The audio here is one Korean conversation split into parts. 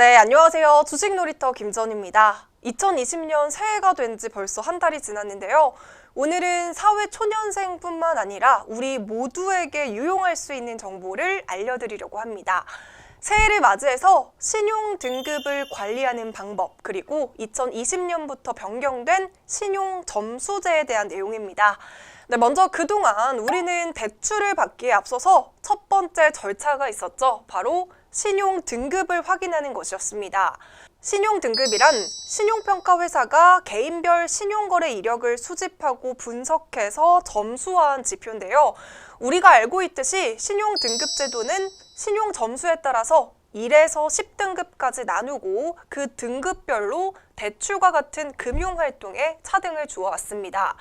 네, 안녕하세요. 주식놀이터 김전입니다. 2020년 새해가 된 지 벌써 한 달이 지났는데요. 오늘은 사회 초년생뿐만 아니라 우리 모두에게 유용할 수 있는 정보를 알려드리려고 합니다. 새해를 맞이해서 신용 등급을 관리하는 방법, 그리고 2020년부터 변경된 신용 점수제에 대한 내용입니다. 네, 먼저 그동안 우리는 대출을 받기에 앞서서 첫 번째 절차가 있었죠. 바로 신용 등급을 확인하는 것이었습니다. 신용 등급이란 신용평가 회사가 개인별 신용거래 이력을 수집하고 분석해서 점수화한 지표인데요. 우리가 알고 있듯이 신용 등급 제도는 신용 점수에 따라서 1에서 10등급까지 나누고 그 등급별로 대출과 같은 금융활동에 차등을 주어왔습니다.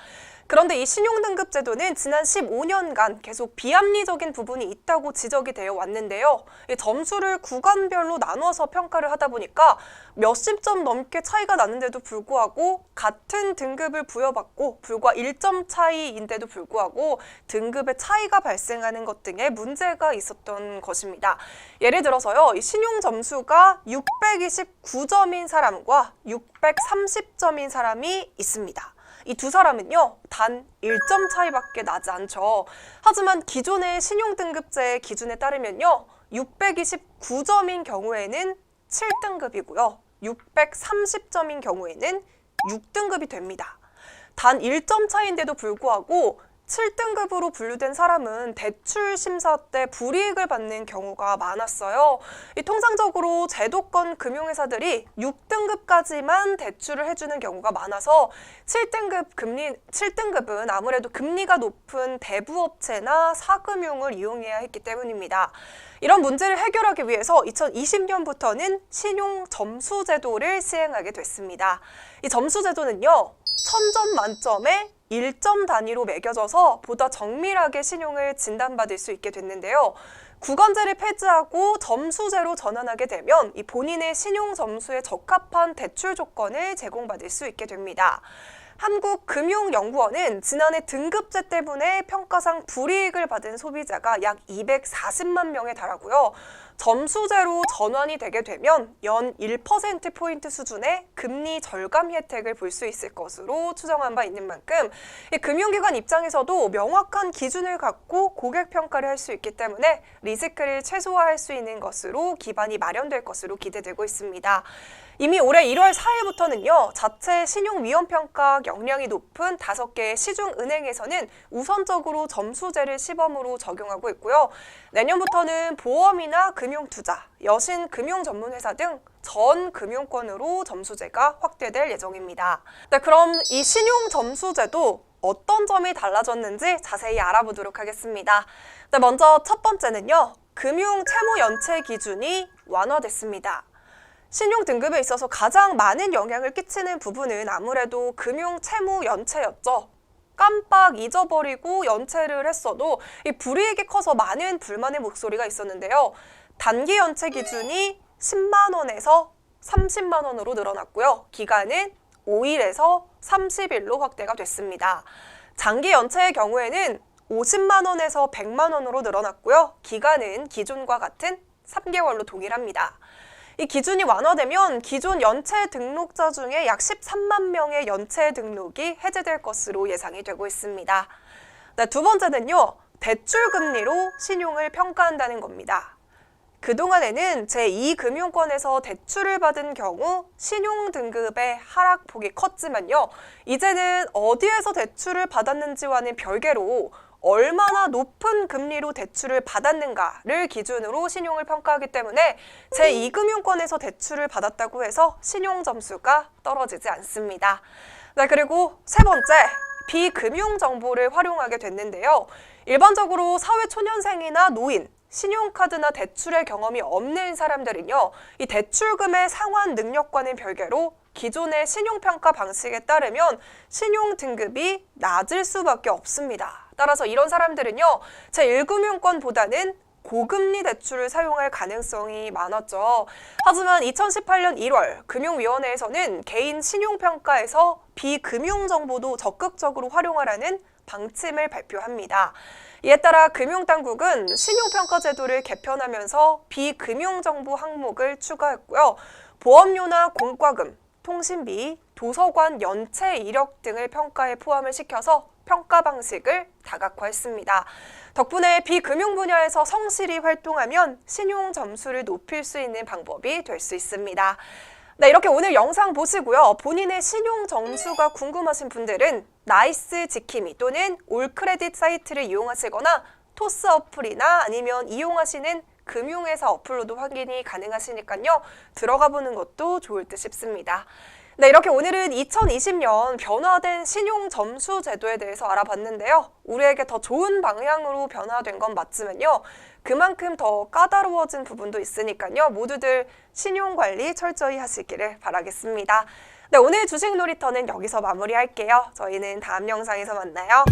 그런데 이 신용등급 제도는 지난 15년간 계속 비합리적인 부분이 있다고 지적이 되어 왔는데요. 이 점수를 구간별로 나눠서 평가를 하다 보니까 몇십 점 넘게 차이가 나는데도 불구하고 같은 등급을 부여받고 불과 1점 차이인데도 불구하고 등급의 차이가 발생하는 것 등의 문제가 있었던 것입니다. 예를 들어서요, 이 신용 점수가 629점인 사람과 630점인 사람이 있습니다. 이 두 사람은요, 단 1점 차이밖에 나지 않죠. 하지만 기존의 신용등급제의 기준에 따르면요, 629점인 경우에는 7등급이고요. 630점인 경우에는 6등급이 됩니다. 단 1점 차이인데도 불구하고 7등급으로 분류된 사람은 대출 심사 때 불이익을 받는 경우가 많았어요. 통상적으로 제도권 금융회사들이 6등급까지만 대출을 해주는 경우가 많아서 7등급은 아무래도 금리가 높은 대부업체나 사금융을 이용해야 했기 때문입니다. 이런 문제를 해결하기 위해서 2020년부터는 신용 점수 제도를 시행하게 됐습니다. 이 점수 제도는요, 1000점 만점에 1점 단위로 매겨져서 보다 정밀하게 신용을 진단받을 수 있게 됐는데요. 구간제를 폐지하고 점수제로 전환하게 되면 이 본인의 신용 점수에 적합한 대출 조건을 제공받을 수 있게 됩니다. 한국금융연구원은 지난해 등급제 때문에 평가상 불이익을 받은 소비자가 약 240만 명에 달하고요. 점수제로 전환이 되게 되면 연 1%포인트 수준의 금리 절감 혜택을 볼 수 있을 것으로 추정한 바 있는 만큼 금융기관 입장에서도 명확한 기준을 갖고 고객 평가를 할 수 있기 때문에 리스크를 최소화할 수 있는 것으로 기반이 마련될 것으로 기대되고 있습니다. 이미 올해 1월 4일부터는요, 자체 신용위험평가 역량이 높은 5개의 시중은행에서는 우선적으로 점수제를 시범으로 적용하고 있고요. 내년부터는 보험이나 금융투자, 여신금융전문회사 등 전 금융권으로 점수제가 확대될 예정입니다. 네, 그럼 이 신용점수제도 어떤 점이 달라졌는지 자세히 알아보도록 하겠습니다. 네, 먼저 첫 번째는요, 금융채무연체 기준이 완화됐습니다. 신용 등급에 있어서 가장 많은 영향을 끼치는 부분은 아무래도 금융채무연체였죠. 깜빡 잊어버리고 연체를 했어도 이 불이익이 커서 많은 불만의 목소리가 있었는데요. 단기 연체 기준이 10만 원에서 30만 원으로 늘어났고요. 기간은 5일에서 30일로 확대가 됐습니다. 장기 연체의 경우에는 50만 원에서 100만 원으로 늘어났고요. 기간은 기존과 같은 3개월로 동일합니다. 이 기준이 완화되면 기존 연체 등록자 중에 약 13만 명의 연체 등록이 해제될 것으로 예상이 되고 있습니다. 네, 두 번째는요, 대출 금리로 신용을 평가한다는 겁니다. 그동안에는 제2금융권에서 대출을 받은 경우 신용 등급의 하락폭이 컸지만요, 이제는 어디에서 대출을 받았는지와는 별개로 얼마나 높은 금리로 대출을 받았는가를 기준으로 신용을 평가하기 때문에 제2금융권에서 대출을 받았다고 해서 신용 점수가 떨어지지 않습니다. 네, 그리고 세 번째, 비금융 정보를 활용하게 됐는데요. 일반적으로 사회초년생이나 노인, 신용카드나 대출의 경험이 없는 사람들은요, 이 대출금의 상환 능력과는 별개로 기존의 신용평가 방식에 따르면 신용 등급이 낮을 수밖에 없습니다. 따라서 이런 사람들은요, 제1금융권보다는 고금리 대출을 사용할 가능성이 많았죠. 하지만 2018년 1월 금융위원회에서는 개인 신용평가에서 비금융 정보도 적극적으로 활용하라는 방침을 발표합니다. 이에 따라 금융당국은 신용평가 제도를 개편하면서 비금융정보 항목을 추가했고요. 보험료나 공과금, 통신비, 도서관 연체 이력 등을 평가에 포함을 시켜서 평가 방식을 다각화했습니다. 덕분에 비금융 분야에서 성실히 활동하면 신용 점수를 높일 수 있는 방법이 될 수 있습니다. 네, 이렇게 오늘 영상 보시고요. 본인의 신용 점수가 궁금하신 분들은 나이스 지킴이 또는 올크레딧 사이트를 이용하시거나 토스 어플이나 아니면 이용하시는 금융회사 어플로도 확인이 가능하시니까요. 들어가 보는 것도 좋을 듯 싶습니다. 네, 이렇게 오늘은 2020년 변화된 신용 점수 제도에 대해서 알아봤는데요. 우리에게 더 좋은 방향으로 변화된 건 맞지만요. 그만큼 더 까다로워진 부분도 있으니까요. 모두들 신용 관리 철저히 하시기를 바라겠습니다. 네, 오늘 주식 놀이터는 여기서 마무리할게요. 저희는 다음 영상에서 만나요.